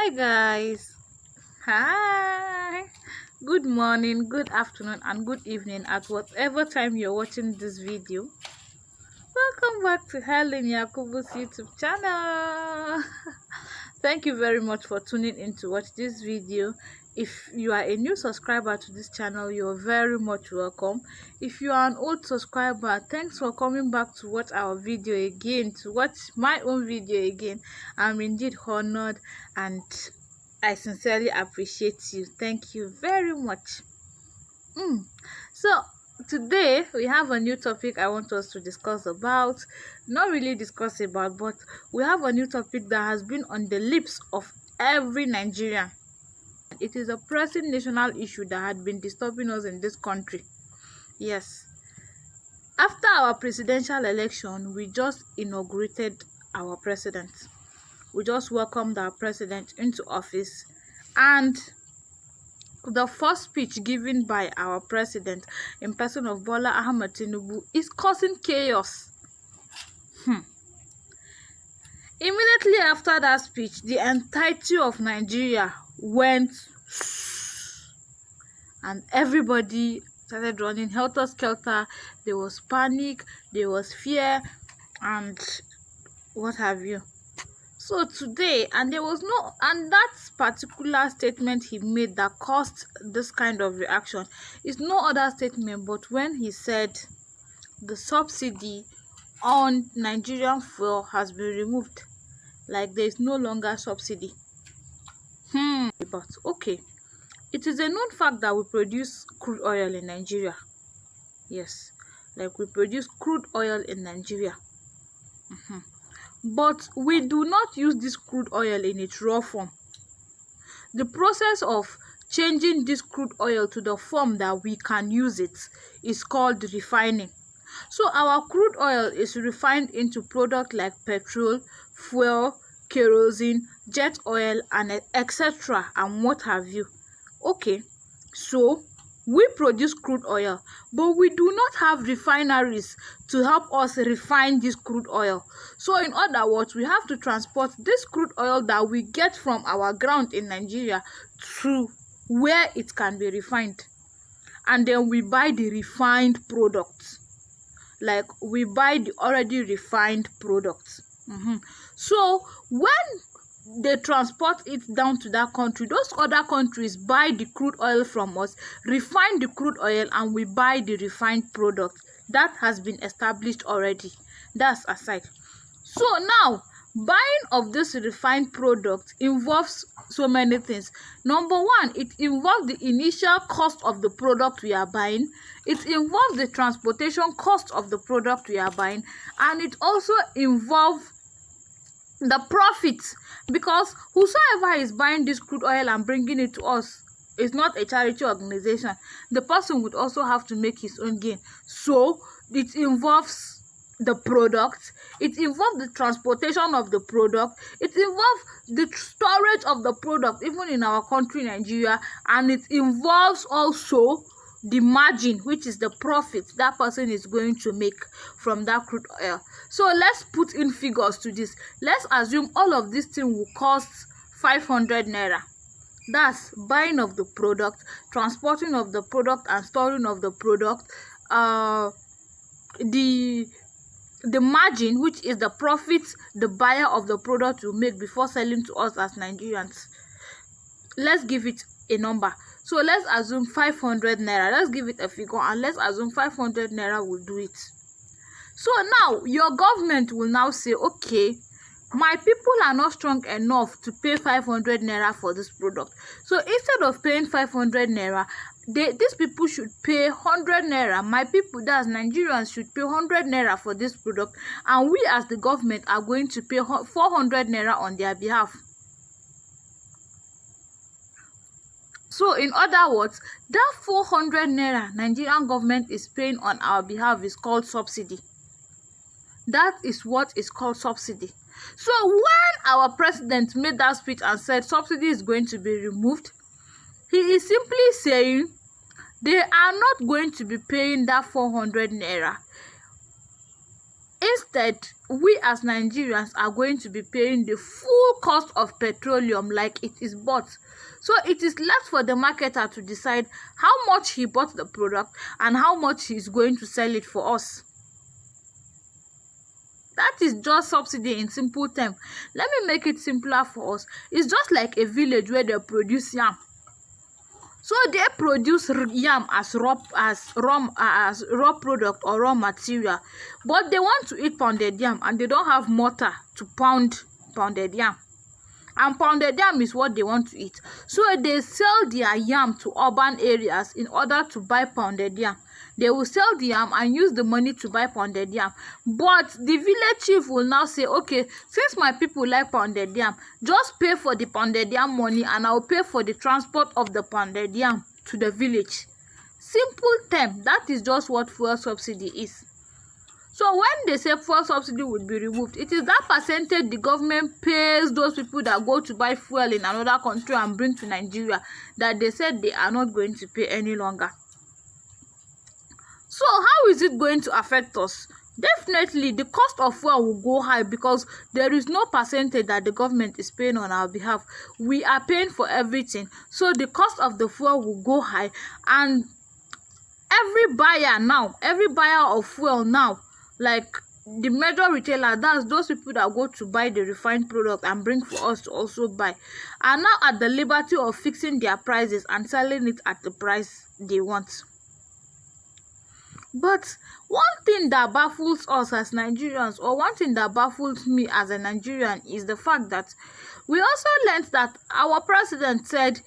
Hi guys. Hi. Good morning, good afternoon, and good evening at whatever time you're watching this video. Welcome back to Helen Yakubu's YouTube channel. Thank you very much for tuning in to watch this video. If you are a new subscriber to this channel, you're very much welcome. If you are an old subscriber, thanks for coming back to watch our video again, to watch my own video again. I'm indeed honored and I sincerely appreciate you. Thank you very much. So today we have a new topic I want us to discuss about. Not really discuss about, but we have a new topic that has been on the lips of every Nigerian. It is a pressing national issue that had been disturbing us in this country. Yes. After our presidential election, we just inaugurated our president. We just welcomed our president into office, and the first speech given by our president in person of Bola Ahmed Tinubu is causing chaos. Immediately after that speech, the entirety of Nigeria went and everybody started running helter-skelter. There was panic, there was fear, and what have you. So today, and that particular statement he made that caused this kind of reaction is no other statement but when he said the subsidy on Nigerian fuel has been removed. Like there is no longer subsidy. But okay, it is a known fact that we produce crude oil in Nigeria. Yes, like we produce crude oil in Nigeria. But we do not use this crude oil in its raw form. The process of changing this crude oil to the form that we can use it is called refining. So our crude oil is refined into products like petrol, fuel, kerosene, jet oil, and etc. and what have you. Okay, so we produce crude oil, but we do not have refineries to help us refine this crude oil. So in other words, we have to transport this crude oil that we get from our ground in Nigeria to where it can be refined. And then we buy the refined products. Like we buy the already refined products. So when they transport it down to that country, those other countries buy the crude oil from us, refine the crude oil, and we buy the refined product. That has been established already. That's aside. So now, buying of this refined product involves so many things. Number one, it involves the initial cost of the product we are buying. It involves the transportation cost of the product we are buying, and it also involves the profit, because whosoever is buying this crude oil and bringing it to us is not a charity organization. The person would also have to make his own gain. So it involves the product, it involves the transportation of the product, it involves the storage of the product even in our country Nigeria, and it involves also the margin, which is the profit that person is going to make from that crude oil. So let's put in figures to this. Let's assume all of this thing will cost 500 naira. That's buying of the product, transporting of the product, and storing of the product. The margin, which is the profit the buyer of the product will make before selling to us as Nigerians. Let's give it a number. So let's assume 500 naira. Let's give it a figure and let's assume 500 naira will do it. So now your government will now say, okay, my people are not strong enough to pay 500 naira for this product. So instead of paying 500 naira, these people should pay 100 naira. My people, that's Nigerians, should pay 100 naira for this product, and we as the government are going to pay 400 naira on their behalf. So in other words, that 400 naira Nigerian government is paying on our behalf is called subsidy. That is what is called subsidy. So when our president made that speech and said subsidy is going to be removed, he is simply saying they are not going to be paying that 400 naira. Instead, we as Nigerians are going to be paying the full cost of petroleum like it is bought. So it is left for the marketer to decide how much he bought the product and how much he is going to sell it for us. That is just subsidy in simple terms. Let me make it simpler for us. It's just like a village where they produce yam. So they produce yam as raw product or raw material, but they want to eat pounded yam and they don't have mortar to pound pounded yam. And pounded yam is what they want to eat. So they sell their yam to urban areas in order to buy pounded yam. They will sell the yam and use the money to buy pounded yam. But the village chief will now say, okay, since my people like pounded yam, just pay for the pounded yam money and I'll pay for the transport of the pounded yam to the village. Simple term, that is just what fuel subsidy is. So when they say fuel subsidy would be removed, it is that percentage the government pays those people that go to buy fuel in another country and bring to Nigeria that they said they are not going to pay any longer. So how is it going to affect us? Definitely the cost of fuel will go high because there is no percentage that the government is paying on our behalf. We are paying for everything. So the cost of the fuel will go high, and every buyer of fuel now, like the major retailer, that's those people that go to buy the refined product and bring for us to also buy, are now at the liberty of fixing their prices and selling it at the price they want. But one thing that baffles us as Nigerians, or one thing that baffles me as a Nigerian, is the fact that we also learned that our president said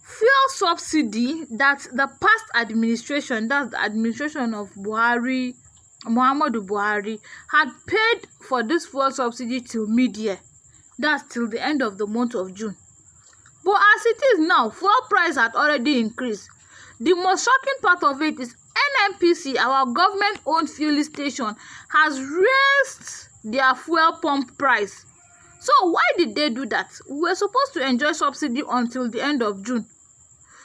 fuel subsidy that the past administration, that's the administration of Muhammadu Buhari, had paid for this fuel subsidy till mid-year. That's till the end of the month of June. But as it is now, fuel price had already increased. The most shocking part of it is NNPC, our government-owned fuel station, has raised their fuel pump price. So why did they do that? We were supposed to enjoy subsidy until the end of June.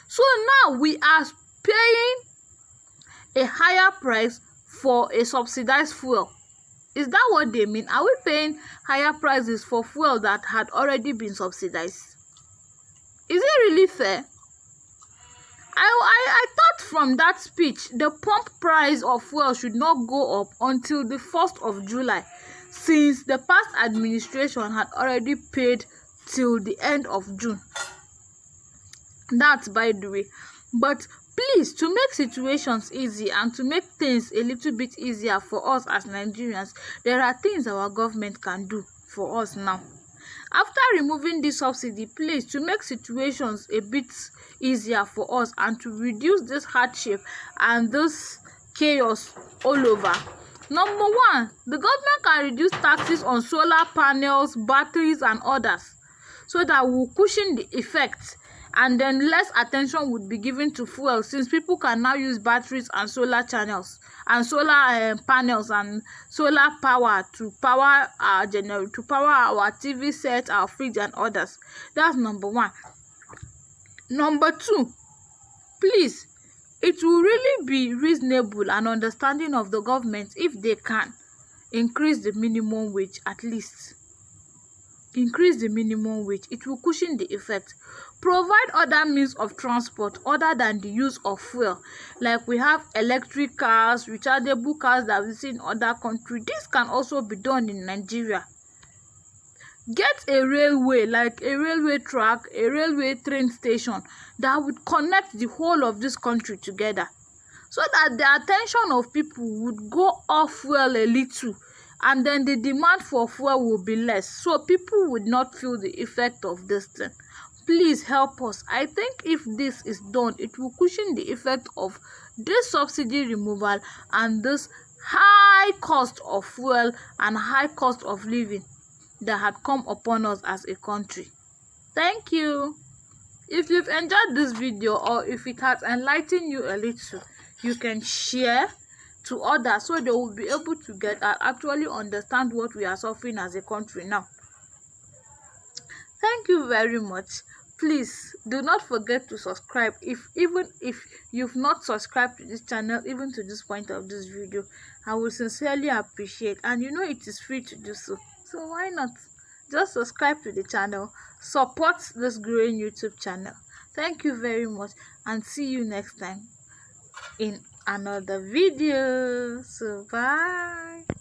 So now we are paying a higher price for a subsidized fuel. Is that what they mean? Are we paying higher prices for fuel that had already been subsidized? Is it really fair? I thought from that speech, the pump price of fuel should not go up until the 1st of July, since the past administration had already paid till the end of June. That's by the way. But please, to make situations easy and to make things a little bit easier for us as Nigerians, there are things our government can do for us now. After removing this subsidy, please, to make situations a bit easier for us and to reduce this hardship and this chaos all over. Number one, the government can reduce taxes on solar panels, batteries and others, so that we'll cushion the effect, and then less attention would be given to fuel, since people can now use batteries and solar channels and solar panels and solar power to power our generator, to power our TV set, our fridge and others. That's number one. Number two, please, it will really be reasonable and understanding of the government if they can increase the minimum wage. At least increase the minimum wage. It will cushion the effect. Provide other means of transport other than the use of fuel, like we have electric cars, rechargeable cars that we see in other countries. This can also be done in Nigeria. Get a railway, like a railway track, a railway train station that would connect the whole of this country together, so that the attention of people would go off fuel a little, and then the demand for fuel will be less, so people would not feel the effect of this thing. Please help us. I think if this is done, it will cushion the effect of this subsidy removal and this high cost of fuel and high cost of living that had come upon us as a country. Thank you. If you've enjoyed this video, or if it has enlightened you a little, you can share to others so they will be able to get and actually understand what we are suffering as a country now. Thank you very much. please do not forget to subscribe. Even if you've not subscribed to this channel, even to this point of this video, I will sincerely appreciate, and you know it is free to do so, so why not just subscribe to the channel, support this growing YouTube channel. Thank you very much, and see you next time in another video. So bye.